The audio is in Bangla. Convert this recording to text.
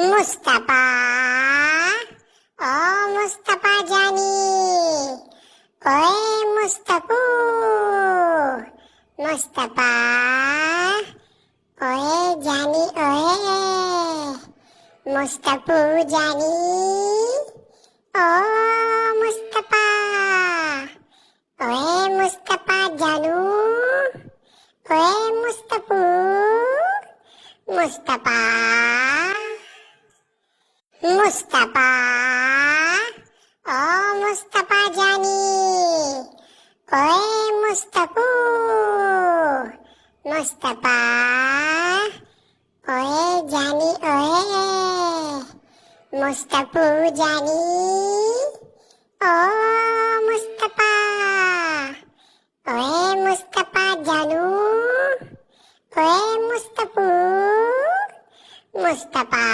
মুস্তাফা, ও মুস্তাফা জানি, কয়ে মুস্তাফু, মুস্তাফা, কয়ে জানি ওয়ে, মুস্তাফু জানি, ও মুস্তাফা, ওয়ে মুস্তাফা জানু, ওয়ে মুস্তাফু, মুস্তাফা, মুস্তাফা, ও মুস্তাফা জানি, কয়ে মুস্তাফু, মুস্তাফা, কয়ে জানি ওয়ে, মুস্তাফু জানি, ও মুস্তাফা, ওয়ে মুস্তাফা জানু, ওয়ে মুস্তাফু, মুস্তাফা।